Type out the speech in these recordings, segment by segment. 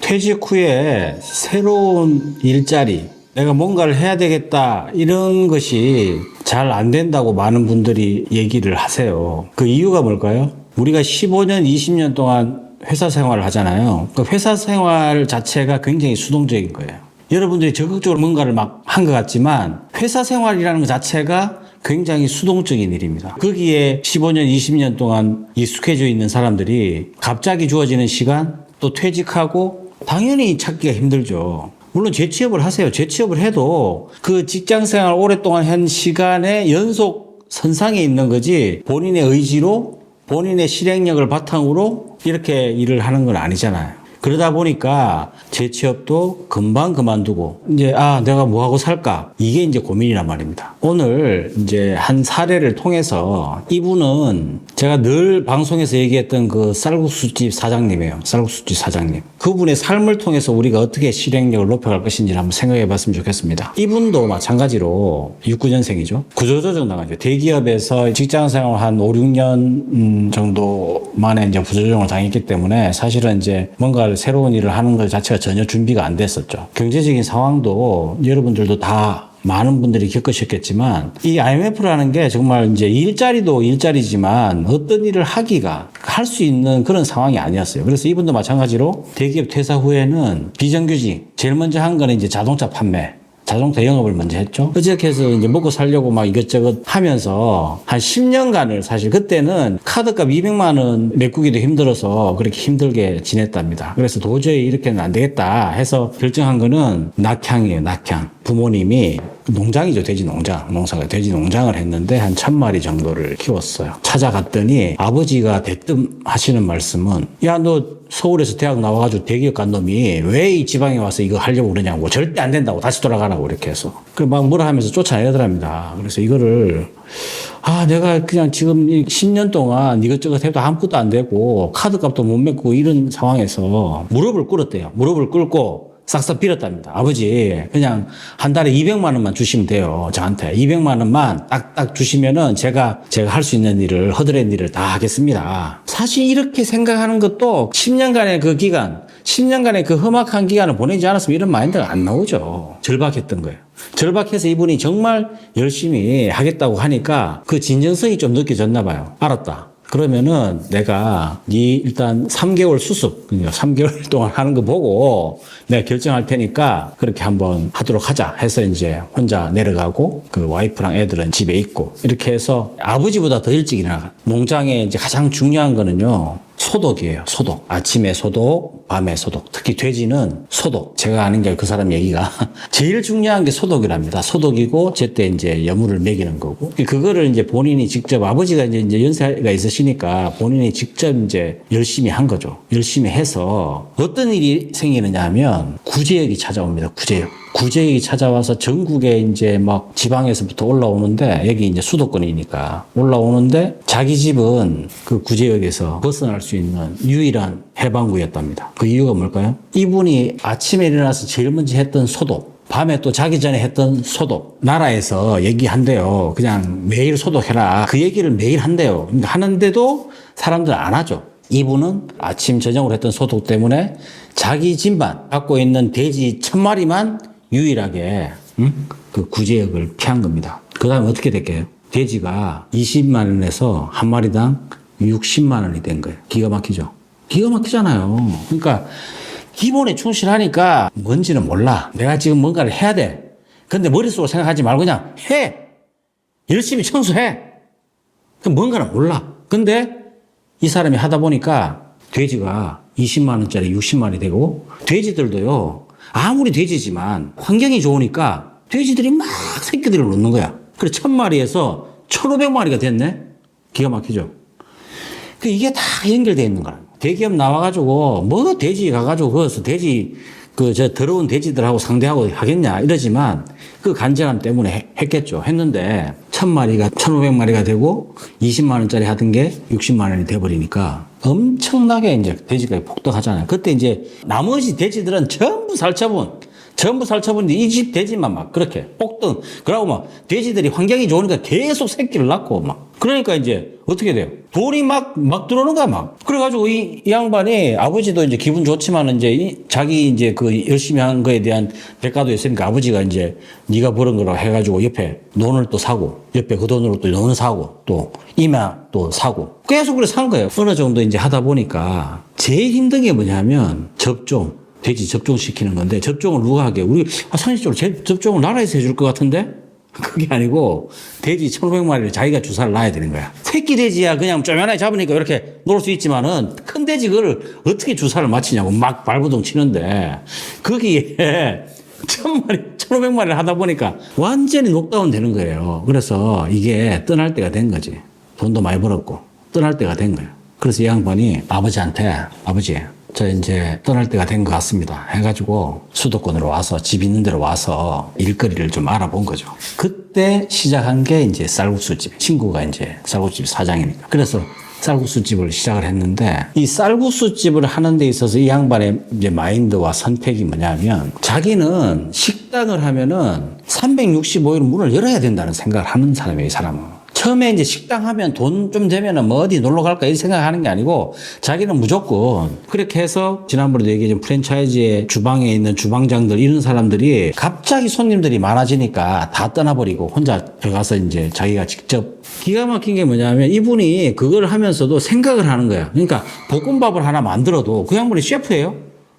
퇴직 후에 새로운 일자리, 내가 뭔가를 해야 되겠다, 이런 것이 잘 안 된다고 많은 분들이 얘기를 하세요. 그 이유가 뭘까요? 우리가 15년, 20년 동안 회사 생활을 하잖아요. 그 회사 생활 자체가 굉장히 수동적인 거예요. 여러분들이 적극적으로 뭔가를 막 한 것 같지만 회사 생활이라는 것 자체가 굉장히 수동적인 일입니다. 거기에 15년, 20년 동안 익숙해져 있는 사람들이 갑자기 주어지는 시간, 또 퇴직하고 당연히 찾기가 힘들죠. 물론 재취업을 하세요. 재취업을 해도 그 직장 생활 오랫동안 한 시간의 연속 선상에 있는 거지 본인의 의지로 본인의 실행력을 바탕으로 이렇게 일을 하는 건 아니잖아요. 그러다 보니까 재취업도 금방 그만두고 이제 내가 뭐 하고 살까? 이게 이제 고민이란 말입니다. 오늘 이제 한 사례를 통해서 이분은 제가 늘 방송에서 얘기했던 그 쌀국수집 사장님이에요. 쌀국수집 사장님. 그분의 삶을 통해서 우리가 어떻게 실행력을 높여갈 것인지를 한번 생각해 봤으면 좋겠습니다. 이분도 마찬가지로 69년생이죠. 구조조정 당하죠. 대기업에서 직장생활 한 5, 6년 정도 만에 이제 구조조정을 당했기 때문에 사실은 이제 뭔가 새로운 일을 하는 것 자체가 전혀 준비가 안 됐었죠. 경제적인 상황도 여러분들도 다 많은 분들이 겪으셨겠지만 이 IMF라는 게 정말 이제 일자리도 일자리지만 어떤 일을 하기가 할 수 있는 그런 상황이 아니었어요. 그래서 이분도 마찬가지로 대기업 퇴사 후에는 비정규직, 제일 먼저 한 거는 이제 자동차 판매, 자동차 영업을 먼저 했죠. 그렇게 해서 이제 먹고 살려고 막 이것저것 하면서 한 10년간을 사실 그때는 카드값 200만 원 메꾸기도 힘들어서 그렇게 힘들게 지냈답니다. 그래서 도저히 이렇게는 안 되겠다 해서 결정한 거는 낙향이에요, 낙향. 부모님이 농장이죠, 돼지 농장. 농사가 돼지 농장을 했는데 한 1000마리 정도를 키웠어요. 찾아갔더니 아버지가 대뜸 하시는 말씀은 야, 너 서울에서 대학 나와가지고 대기업 간 놈이 왜 이 지방에 와서 이거 하려고 그러냐고. 절대 안 된다고. 다시 돌아가라고 이렇게 해서. 그 막 뭐라 하면서 쫓아내더랍니다. 그래서 이거를 내가 그냥 지금 10년 동안 이것저것 해도 아무것도 안 되고 카드값도 못 메꾸고 이런 상황에서 무릎을 꿇었대요. 무릎을 꿇고 싹싹 빌었답니다. 아버지, 그냥 한 달에 200만 원만 주시면 돼요. 저한테. 200만 원만 딱딱 주시면은 제가 할 수 있는 일을, 허드렛 일을 다 하겠습니다. 사실 이렇게 생각하는 것도 10년간의 그 기간, 10년간의 그 험악한 기간을 보내지 않았으면 이런 마인드가 안 나오죠. 절박했던 거예요. 절박해서 이분이 정말 열심히 하겠다고 하니까 그 진정성이 좀 느껴졌나 봐요. 알았다. 그러면은 내가 일단 3개월 수습, 3개월 동안 하는 거 보고 내가 결정할 테니까 그렇게 한번 하도록 하자 해서 이제 혼자 내려가고 그 와이프랑 애들은 집에 있고 이렇게 해서 아버지보다 더 일찍 일어나가. 농장에 이제 가장 중요한 거는요. 소독이에요. 소독. 아침에 소독, 밤에 소독. 특히 돼지는 소독. 제가 아는 게 그 사람 얘기가 제일 중요한 게 소독이랍니다. 소독이고 제때 이제 여물을 먹이는 거고. 그거를 이제 본인이 직접 아버지가 이제 연세가 있으시니까 본인이 직접 이제 열심히 한 거죠. 열심히 해서 어떤 일이 생기느냐 하면 구제역이 찾아옵니다. 구제역이 찾아와서 전국에 이제 막 지방에서부터 올라오는데 여기 이제 수도권이니까 올라오는데 자기 집은 그 구제역에서 벗어날 수 있는 유일한 해방구였답니다. 그 이유가 뭘까요? 이분이 아침에 일어나서 제일 먼저 했던 소독, 밤에 또 자기 전에 했던 소독, 나라에서 얘기한대요. 그냥 매일 소독해라. 그 얘기를 매일 한대요. 하는데도 사람들 안 하죠. 이분은 아침 저녁으로 했던 소독 때문에 자기 집만 갖고 있는 돼지 1000마리만 유일하게 그 구제역을 피한 겁니다. 그 다음에 어떻게 될까요? 돼지가 20만 원에서 한 마리당 60만 원이 된 거예요. 기가 막히죠? 기가 막히잖아요. 그러니까 기본에 충실하니까 뭔지는 몰라. 내가 지금 뭔가를 해야 돼. 근데 머릿속으로 생각하지 말고 그냥 해. 열심히 청소해. 그럼 뭔가는 몰라. 근데 이 사람이 하다 보니까 돼지가 20만 원짜리 60마리 되고 돼지들도요. 아무리 돼지지만 환경이 좋으니까 돼지들이 막 새끼들을 놓는 거야. 그래 1000마리에서 1500마리가 됐네. 기가 막히죠. 이게 다 연결되어 있는 거야. 대기업 나와가지고 뭐 돼지 가가지고 거기서 돼지 더러운 돼지들하고 상대하고 하겠냐 이러지만 그 간절함 때문에 했겠죠. 했는데 1000마리가 1500마리가 되고 20만 원짜리 하던 게 60만 원이 돼버리니까 엄청나게 이제 돼지가 폭등하잖아요. 그때 이제 나머지 돼지들은 전부 살처분인데 이 집 돼지만 막 그렇게 폭등. 그러고 막 돼지들이 환경이 좋으니까 계속 새끼를 낳고 막. 그러니까 이제 어떻게 돼요? 돈이 막 들어오는 거야, 막. 그래가지고 이 양반이 아버지도 이제 기분 좋지만 이제 자기 이제 그 열심히 한 거에 대한 대가도 있으니까 아버지가 이제 네가 벌은 거라고 해가지고 옆에 논을 또 사고 옆에 그 돈으로 또 논을 사고 또 임야 또 사고 계속 그래 산 거예요. 어느 정도 이제 하다 보니까 제일 힘든 게 뭐냐면 돼지 접종시키는 건데 접종을 누가 하게? 우리 상식적으로 접종을 나라에서 해줄 것 같은데? 그게 아니고 돼지 1,500마리를 자기가 주사를 놔야 되는 거야. 새끼 돼지야 그냥 쪼면하게 잡으니까 이렇게 놓을 수 있지만은 큰 돼지 그걸 어떻게 주사를 맞히냐고 막 발버둥 치는데 거기에 1,000마리, 1,500마리를 하다 보니까 완전히 녹다운 되는 거예요. 그래서 이게 떠날 때가 된 거지. 돈도 많이 벌었고 떠날 때가 된 거예요. 그래서 이 양반이 아버지한테 아버지 저 이제 떠날 때가 된 것 같습니다. 해가지고 수도권으로 와서 집 있는 데로 와서 일거리를 좀 알아본 거죠. 그때 시작한 게 이제 쌀국수집. 친구가 이제 쌀국수집 사장이니까. 그래서 쌀국수집을 시작을 했는데 이 쌀국수집을 하는 데 있어서 이 양반의 이제 마인드와 선택이 뭐냐면 자기는 식당을 하면은 365일 문을 열어야 된다는 생각을 하는 사람이에요, 이 사람은. 처음에 이제 식당 하면 돈 좀 되면은 뭐 어디 놀러 갈까 이 생각하는 게 아니고 자기는 무조건 그렇게 해서 지난번에도 얘기했던 프랜차이즈의 주방에 있는 주방장들 이런 사람들이 갑자기 손님들이 많아지니까 다 떠나버리고 혼자 들어가서 이제 자기가 직접 기가 막힌 게 뭐냐면 이분이 그걸 하면서도 생각을 하는 거야. 그러니까 볶음밥을 하나 만들어도 그 양반이 셰프예요.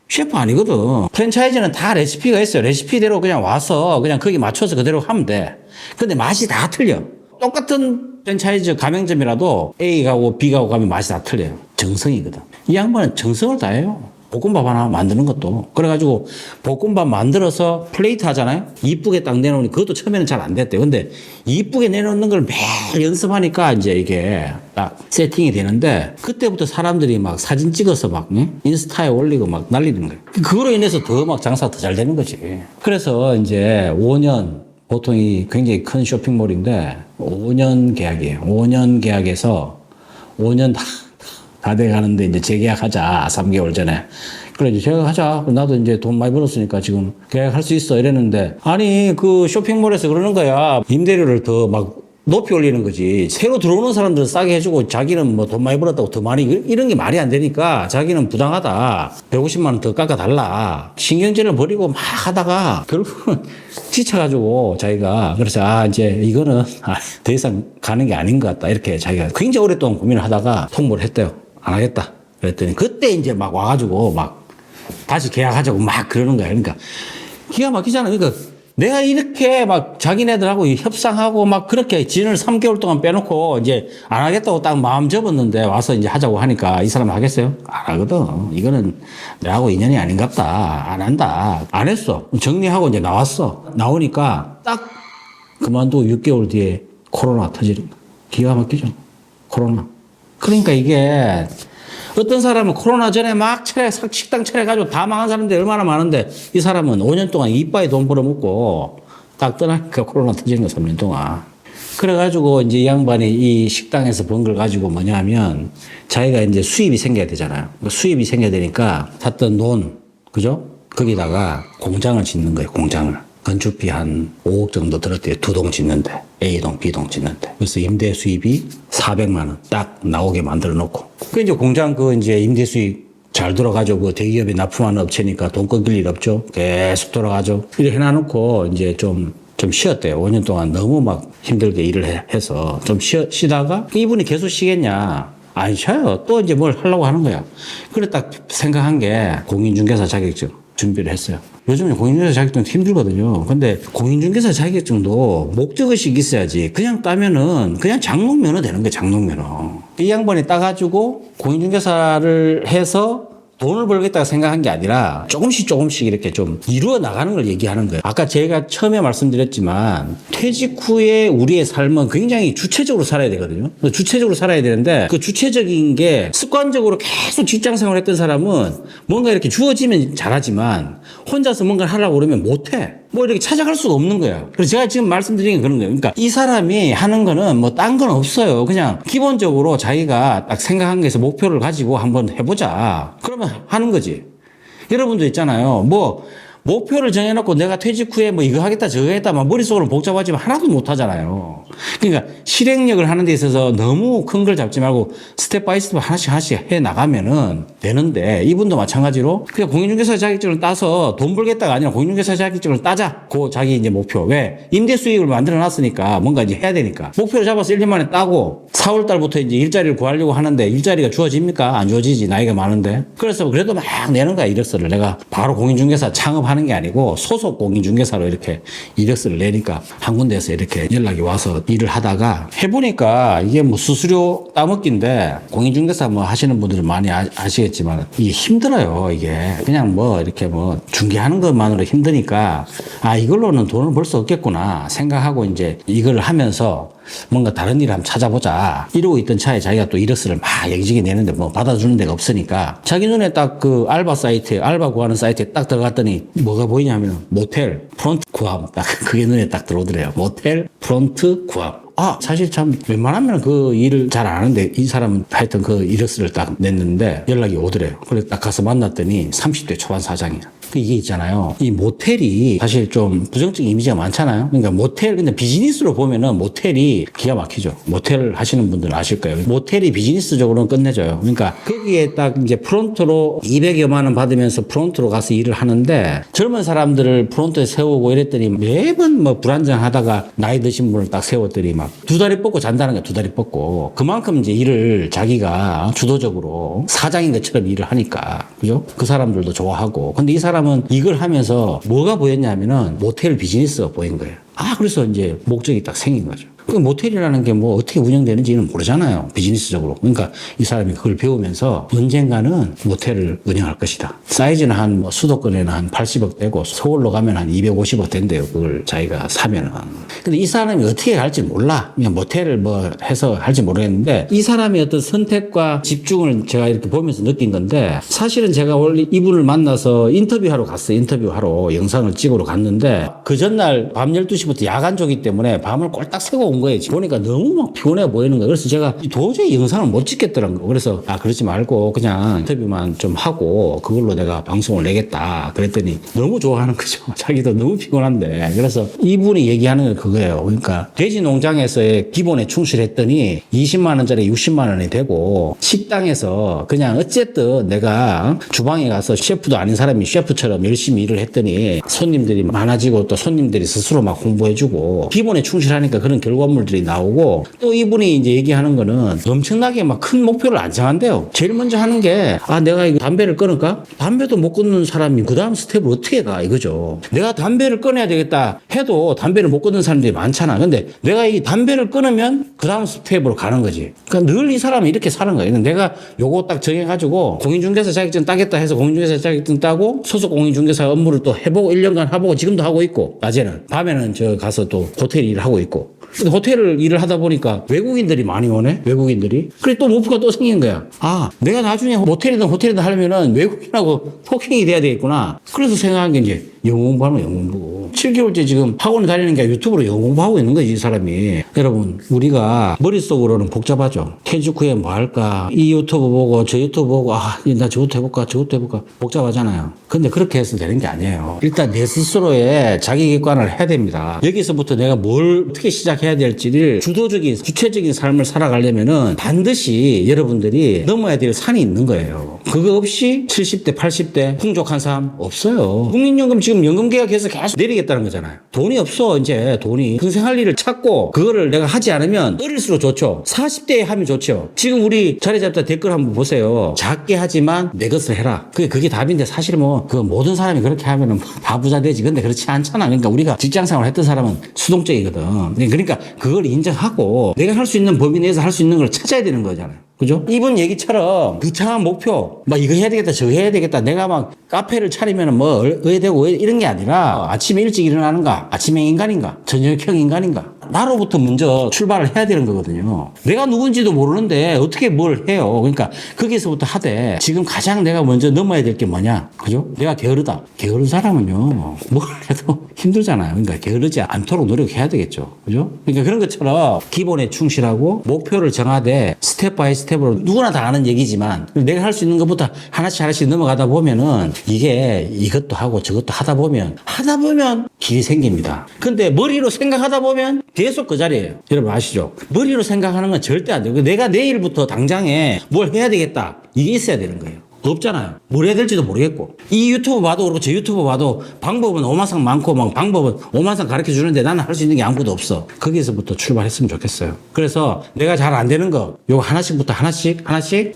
셰프 아니거든. 프랜차이즈는 다 레시피가 있어요. 레시피대로 그냥 와서 그냥 거기 맞춰서 그대로 하면 돼. 근데 맛이 다 틀려. 똑같은 프랜차이즈 가맹점이라도 A 가고 B 가고 가면 맛이 다 틀려요. 정성이거든. 이 양반은 정성을 다해요. 볶음밥 하나 만드는 것도. 그래가지고 볶음밥 만들어서 플레이트 하잖아요. 이쁘게 딱 내놓으니 그것도 처음에는 잘 안 됐대요. 근데 이쁘게 내놓는 걸 매일 연습하니까 이제 이게 딱 세팅이 되는데 그때부터 사람들이 막 사진 찍어서 막 인스타에 올리고 막 날리는 거예요. 그거로 인해서 더 막 장사가 더 잘 되는 거지. 그래서 이제 5년 보통 이 굉장히 큰 쇼핑몰인데 5년 계약이에요. 5년 계약에서 5년 다 돼가는데 이제 재계약하자 3개월 전에. 그래 이제 재계약하자. 나도 이제 돈 많이 벌었으니까 지금 계약할 수 있어 이랬는데 아니 그 쇼핑몰에서 그러는 거야. 임대료를 더 막 높이 올리는 거지. 새로 들어오는 사람들은 싸게 해주고 자기는 뭐 돈 많이 벌었다고 더 많이 이런 게 말이 안 되니까 자기는 부당하다. 150만 원 더 깎아달라. 신경질을 버리고 막 하다가 결국은 지쳐가지고 자기가 그래서 이제 이거는 더 이상 가는 게 아닌 것 같다. 이렇게 자기가 굉장히 오랫동안 고민을 하다가 통보를 했대요. 안 하겠다. 그랬더니 그때 이제 막 와가지고 막 다시 계약하자고 막 그러는 거야. 그러니까 기가 막히잖아. 그러니까 내가 이렇게 막 자기네들하고 협상하고 막 그렇게 진을 3개월 동안 빼놓고 이제 안 하겠다고 딱 마음 접었는데 와서 이제 하자고 하니까 이 사람 하겠어요? 안 하거든. 이거는 내하고 인연이 아닌 것 같다. 안 한다. 안 했어. 정리하고 이제 나왔어. 나오니까 딱 그만두고 6개월 뒤에 코로나 터지는 거야. 기가 막히죠. 코로나. 그러니까 이게 어떤 사람은 코로나 전에 막 식당 차려가지고 다 망한 사람들이 얼마나 많은데 이 사람은 5년 동안 이빠이 돈 벌어먹고 딱 떠나니까 코로나 터지는 거 3년 동안. 그래가지고 이제 이 양반이 이 식당에서 번 걸 가지고 뭐냐면 자기가 이제 수입이 생겨야 되잖아요. 수입이 생겨야 되니까 샀던 논, 그죠? 거기다가 공장을 짓는 거예요, 공장을. 건축비 한 5억 정도 들었대요. 2동 짓는데. A동, B동 짓는데. 그래서 임대 수입이 400만 원 딱 나오게 만들어 놓고. 그 이제 공장 그 이제 임대 수입 잘 돌아가죠. 그 대기업에 납품하는 업체니까 돈 끊길 일 없죠. 계속 돌아가죠. 이렇게 해놔놓고 이제 좀 쉬었대요. 5년 동안 너무 막 힘들게 일을 해서 좀 쉬다가 이분이 계속 쉬겠냐. 안 쉬어요. 또 이제 뭘 하려고 하는 거야. 그래 딱 생각한 게 공인중개사 자격증 준비를 했어요. 요즘에 공인중개사 자격증 힘들거든요. 근데 공인중개사 자격증도 목적의식이 있어야지. 그냥 따면은 그냥 장롱면허 되는 거예요, 장롱면허. 이 양반이 따가지고 공인중개사를 해서 돈을 벌겠다고 생각한 게 아니라 조금씩 이렇게 좀 이루어 나가는 걸 얘기하는 거예요. 아까 제가 처음에 말씀드렸지만 퇴직 후에 우리의 삶은 굉장히 주체적으로 살아야 되거든요. 주체적으로 살아야 되는데 그 주체적인 게 습관적으로 계속 직장 생활을 했던 사람은 뭔가 이렇게 주어지면 잘하지만 혼자서 뭔가를 하려고 그러면 못해. 뭐 이렇게 찾아갈 수가 없는 거야. 그래서 제가 지금 말씀드린 게 그런 거예요. 그러니까 이 사람이 하는 거는 뭐 딴 건 없어요. 그냥 기본적으로 자기가 딱 생각한 거에서 목표를 가지고 한번 해보자. 그러면 하는 거지. 여러분도 있잖아요. 뭐 목표를 정해놓고 내가 퇴직 후에 뭐 이거 하겠다 저거 하겠다 막 머릿속으로 복잡하지만 하나도 못 하잖아요. 그러니까 실행력을 하는 데 있어서 너무 큰 걸 잡지 말고 스텝 바이 스텝 하나씩 해 나가면은 되는데, 이분도 마찬가지로 그냥 공인중개사 자격증을 따서 돈 벌겠다가 아니라 공인중개사 자격증을 따자. 그 자기 이제 목표. 왜? 임대 수익을 만들어 놨으니까 뭔가 이제 해야 되니까. 목표를 잡아서 1년 만에 따고 4월 달부터 이제 일자리를 구하려고 하는데 일자리가 주어집니까? 안 주어지지. 나이가 많은데. 그래서 그래도 막 내는 거야, 이력서를. 내가 바로 공인중개사 창업하는 게 아니고 소속 공인중개사로 이렇게 이력서를 내니까 한 군데에서 이렇게 연락이 와서 일을 하다가 해보니까 이게 뭐 수수료 따먹기인데, 공인중개사 뭐 하시는 분들은 많이 아시겠지만 이게 힘들어요. 이게 그냥 뭐 이렇게 뭐 중개하는 것만으로 힘드니까 아, 이걸로는 돈을 벌 수 없겠구나 생각하고 이제 이걸 하면서 뭔가 다른 일을 한번 찾아보자 이러고 있던 차에 자기가 또 이력서를 막 여기저기 내는데 뭐 받아주는 데가 없으니까 자기 눈에 딱 그 알바 사이트에, 알바 구하는 사이트에 딱 들어갔더니 뭐가 보이냐면 모텔 프론트 구함, 딱 그게 눈에 딱 들어오더래요. 모텔 프론트 구함. 아, 사실 참 웬만하면 그 일을 잘 안 하는데 이 사람은 하여튼 그 이력서를 딱 냈는데 연락이 오더래요. 그래서 딱 가서 만났더니 30대 초반 사장이야. 이게 있잖아요. 이 모텔이 사실 좀 부정적인 이미지가 많잖아요. 그러니까 모텔, 근데 비즈니스로 보면은 모텔이 기가 막히죠. 모텔 하시는 분들은 아실 거예요. 모텔이 비즈니스적으로는 끝내줘요. 그러니까 거기에 딱 이제 프론트로 200여만 원 받으면서 프론트로 가서 일을 하는데, 젊은 사람들을 프론트에 세우고 이랬더니 매번 뭐 불안정하다가 나이 드신 분을 딱 세웠더니 막 두 다리 뻗고 잔다는 거야. 두 다리 뻗고. 그만큼 이제 일을 자기가 주도적으로 사장인 것처럼 일을 하니까, 그죠? 그 사람들도 좋아하고. 근데 이 사람은 이걸 하면서 뭐가 보였냐면은 모텔 비즈니스가 보인 거예요. 아, 그래서 이제 목적이 딱 생긴 거죠. 그 모텔이라는 게 뭐 어떻게 운영되는지는 모르잖아요. 비즈니스적으로. 그러니까 이 사람이 그걸 배우면서 언젠가는 모텔을 운영할 것이다. 사이즈는 한 뭐 수도권에는 한 80억 되고 서울로 가면 한 250억 된대요. 그걸 자기가 사면은. 근데 이 사람이 어떻게 갈지 몰라. 그냥 모텔을 뭐 해서 할지 모르겠는데, 이 사람의 어떤 선택과 집중을 제가 이렇게 보면서 느낀 건데, 사실은 제가 원래 이분을 만나서 인터뷰하러 갔어요. 인터뷰하러 영상을 찍으러 갔는데 그 전날 밤 12시부터 야간조기 때문에 밤을 꼴딱 새고 온 거예요. 보니까 너무 막 피곤해 보이는 거예요. 그래서 제가 도저히 영상을 못 찍겠더라는 거예요. 그래서 아, 그러지 말고 그냥 인터뷰만 좀 하고 그걸로 내가 방송을 내겠다 그랬더니 너무 좋아하는 거죠. 자기도 너무 피곤한데. 그래서 이분이 얘기하는 게 그거예요. 그러니까 돼지 농장에서의 기본에 충실했더니 20만 원짜리 60만 원이 되고, 식당에서 그냥 어쨌든 내가 주방에 가서 셰프도 아닌 사람이 셰프처럼 열심히 일을 했더니 손님들이 많아지고 또 손님들이 스스로 막 홍보해주고 기본에 충실하니까 그런 결과물들이 나오고, 또 이분이 이제 얘기하는 거는 엄청나게 막 큰 목표를 안 정한대요. 제일 먼저 하는 게 아, 내가 이거 담배를 끊을까? 담배도 못 끊는 사람이 그 다음 스텝을 어떻게 가 이거죠. 내가 담배를 끊어야 되겠다 해도 담배를 못 끊는 사람들이 많잖아. 근데 내가 이 담배를 끊으면 그 다음 스텝으로 가는 거지. 그러니까 늘 이 사람이 이렇게 사는 거예요. 내가 요거 딱 정해가지고 공인중개사 자격증 따겠다 해서 공인중개사 자격증 따고 소속 공인중개사 업무를 또 해보고 1년간 해보고 지금도 하고 있고, 낮에는 밤에는 저 가서 또 호텔 일을 하고 있고. 근데 호텔을 일을 하다 보니까 외국인들이 많이 오네? 외국인들이. 그래 또 목표가 또 생긴 거야. 아, 내가 나중에 모텔이든 호텔이든 하려면은 외국인하고 토킹이 돼야 되겠구나. 그래서 생각한 게 이제 영어 공부하면 영어 공부고. 7개월째 지금 학원을 다니는 게 아니라 유튜브로 영어 공부하고 있는 거지, 이 사람이. 여러분, 우리가 머릿속으로는 복잡하죠. 퇴직 후에 뭐 할까? 이 유튜브 보고 저 유튜브 보고 아, 나 저것도 해볼까? 저것도 해볼까? 복잡하잖아요. 근데 그렇게 해서 되는 게 아니에요. 일단 내 스스로의 자기 객관을 해야 됩니다. 여기서부터 내가 뭘 어떻게 시작해야 될지를 주도적인, 주체적인 삶을 살아가려면은 반드시 여러분들이 넘어야 될 산이 있는 거예요. 그거 없이 70대, 80대 풍족한 삶 없어요. 국민연금 지금 연금개혁해서 계속 내리겠다는 거잖아요. 돈이 없어, 이제 돈이. 그 생활일을 찾고 그거를 내가 하지 않으면 어릴수록 좋죠. 40대에 하면 좋죠. 지금 우리 자리 잡다 댓글 한번 보세요. 작게 하지만 내 것을 해라. 그게 답인데, 사실 뭐 그 모든 사람이 그렇게 하면은 다 부자 되지. 근데 그렇지 않잖아. 그러니까 우리가 직장생활 했던 사람은 수동적이거든. 그러니까 그걸 인정하고 내가 할 수 있는 범위 내에서 할 수 있는 걸 찾아야 되는 거잖아요. 그죠? 이분 얘기처럼 거창한 목표, 막 이거 해야 되겠다, 저거 해야 되겠다. 내가 막 카페를 차리면 뭐 의되고 이런 게 아니라 아침에 일찍 일어나는가, 아침형 인간인가, 저녁형 인간인가. 나로부터 먼저 출발을 해야 되는 거거든요. 내가 누군지도 모르는데 어떻게 뭘 해요. 그러니까 거기서부터 하되 지금 가장 내가 먼저 넘어야 될 게 뭐냐. 그죠? 내가 게으르다. 게으른 사람은요. 뭘 해도 힘들잖아요. 그러니까 게으르지 않도록 노력해야 되겠죠. 그죠? 그러니까 그런 것처럼 기본에 충실하고 목표를 정하되 스텝 바이 스텝으로 누구나 다 아는 얘기지만 내가 할 수 있는 것부터 하나씩 넘어가다 보면은 이게 이것도 하고 저것도 하다 보면 길이 생깁니다. 근데 머리로 생각하다 보면 계속 그 자리예요. 여러분 아시죠? 머리로 생각하는 건 절대 안 돼요. 내가 내일부터 당장에 뭘 해야 되겠다. 이게 있어야 되는 거예요. 없잖아요. 뭘 해야 될지도 모르겠고. 이 유튜브 봐도 그렇고 저 유튜브 봐도 방법은 오만상 많고 막 방법은 오만상 가르쳐 주는데 나는 할 수 있는 게 아무것도 없어. 거기에서부터 출발했으면 좋겠어요. 그래서 내가 잘 안 되는 거 요거 하나씩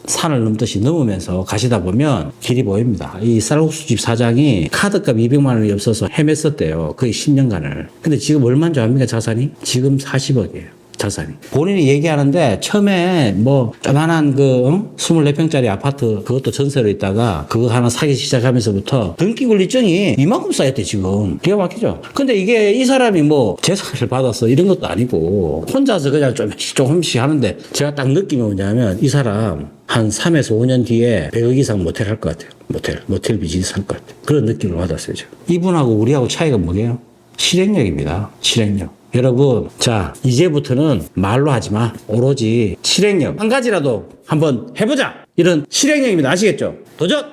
산을 넘듯이 넘으면서 가시다 보면 길이 보입니다. 이 쌀국수집 사장이 카드값 200만 원이 없어서 헤맸었대요. 거의 10년간을. 근데 지금 얼마인 줄 압니까 자산이? 지금 40억이에요. 자산이. 본인이 얘기하는데 처음에 뭐 조만한 24평짜리 아파트 그것도 전세로 있다가 그거 하나 사기 시작하면서부터 등기권리증이 이만큼 쌓였대 지금. 기가 막히죠. 근데 이게 이 사람이 뭐 재산을 받아서 이런 것도 아니고 혼자서 그냥 조금씩 하는데 제가 딱 느낌이 뭐냐면 이 사람 한 3에서 5년 뒤에 100억 이상 모텔 할 것 같아요. 모텔 비즈니스 할 것 같아요. 그런 느낌을 받았어요. 지금. 이분하고 우리하고 차이가 뭐예요? 실행력입니다. 실행력. 여러분, 자, 이제부터는 말로 하지 마. 오로지 실행력. 한 가지라도 한번 해보자. 이런 실행력입니다. 아시겠죠? 도전!